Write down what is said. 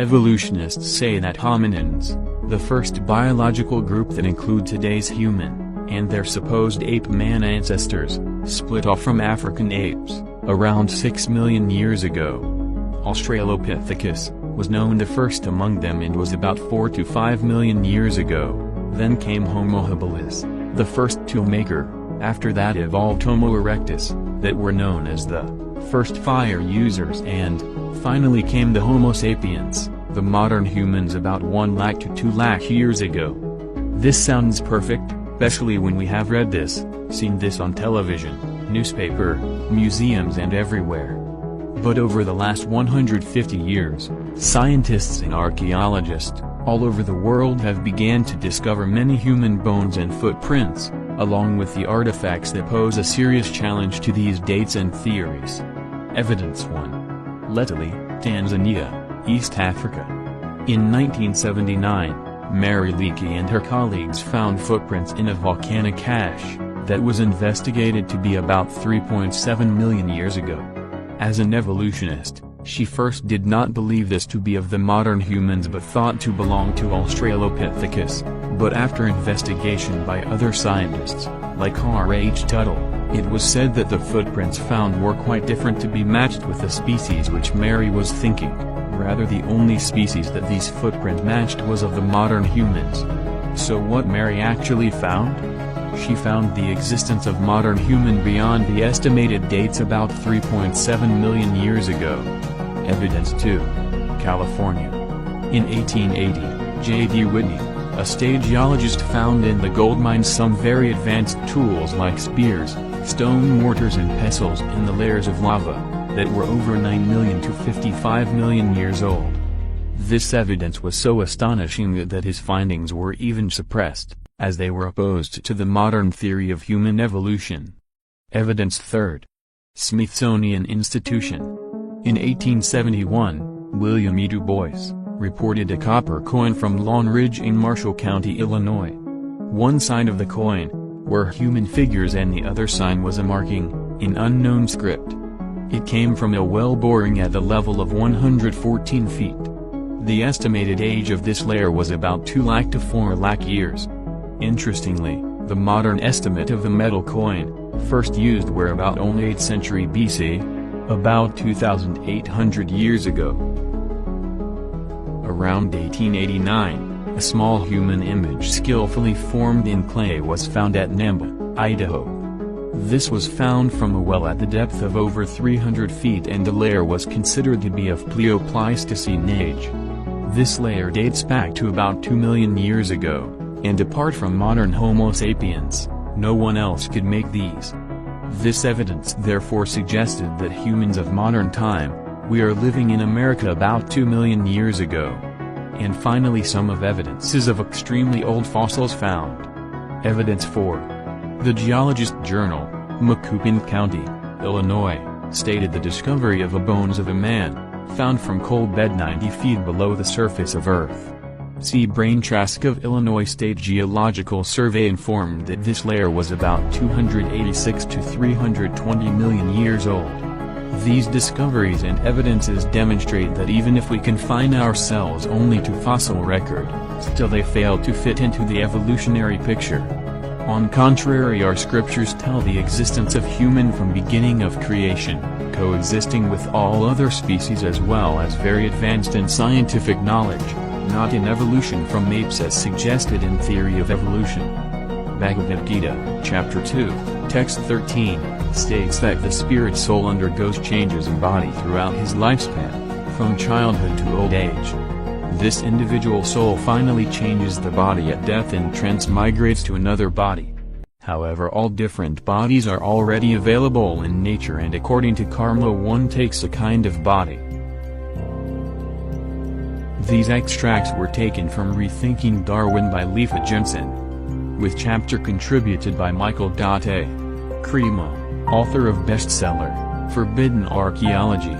Evolutionists say that hominins, the first biological group that include today's human, and their supposed ape-man ancestors, split off from African apes, around 6 million years ago. Australopithecus was known the first among them and was about 4 to 5 million years ago. Then came Homo habilis, the first toolmaker. After that evolved Homo erectus, that were known as the first fire users, and finally came the Homo sapiens, the modern humans about 1 lakh to 2 lakh years ago. This sounds perfect, especially when we have read this, seen this on television, newspaper, museums and everywhere. But over the last 150 years, scientists and archaeologists all over the world have begun to discover many human bones and footprints, along with the artifacts that pose a serious challenge to these dates and theories. Evidence 1. Leakey, Tanzania, East Africa. In 1979, Mary Leakey and her colleagues found footprints in a volcanic ash that was investigated to be about 3.7 million years ago. As an evolutionist, she first did not believe this to be of the modern humans but thought to belong to Australopithecus, but after investigation by other scientists, like R.H. Tuttle, it was said that the footprints found were quite different to be matched with the species which Mary was thinking. Rather, the only species that these footprints matched was of the modern humans. So what Mary actually found? She found the existence of modern human beyond the estimated dates about 3.7 million years ago. Evidence 2. California. In 1880, J.D. Whitney, a state geologist, found in the gold mines some very advanced tools like spears, stone mortars and pestles in the layers of lava, that were over 9 million to 55 million years old. This evidence was so astonishing that his findings were even suppressed, as they were opposed to the modern theory of human evolution. Evidence 3. Smithsonian Institution. In 1871, William E. Du Bois reported a copper coin from Long Ridge in Marshall County, Illinois. One side of the coin were human figures and the other sign was a marking, in unknown script. It came from a well boring at the level of 114 feet. The estimated age of this layer was about 2 lakh to 4 lakh years. Interestingly, the modern estimate of the metal coin, first used were about only 8th century BC, about 2,800 years ago. Around 1889, a small human image skillfully formed in clay was found at Namba, Idaho. This was found from a well at the depth of over 300 feet and the layer was considered to be of Pleistocene age. This layer dates back to about 2 million years ago, and apart from modern Homo sapiens, no one else could make these. This evidence therefore suggested that humans of modern time, we are living in America about 2 million years ago. And finally, some of evidences of extremely old fossils found. Evidence 4. The Geologist Journal, Macoupin County, Illinois, stated the discovery of the bones of a man, found from coal bed 90 feet below the surface of Earth. C. Brain Trask of Illinois State Geological Survey informed that this layer was about 286 to 320 million years old. These discoveries and evidences demonstrate that even if we confine ourselves only to fossil record, still they fail to fit into the evolutionary picture. On contrary, our scriptures tell the existence of human from beginning of creation, coexisting with all other species as well as very advanced in scientific knowledge, not in evolution from apes as suggested in theory of evolution. Bhagavad Gita, Chapter 2, Text 13, states that the spirit soul undergoes changes in body throughout his lifespan, from childhood to old age. This individual soul finally changes the body at death and transmigrates to another body. However, all different bodies are already available in nature and according to karma one takes a kind of body. These extracts were taken from Rethinking Darwin by Lefa Jensen, with chapter contributed by Michael A. Cremo, author of bestseller, Forbidden Archaeology.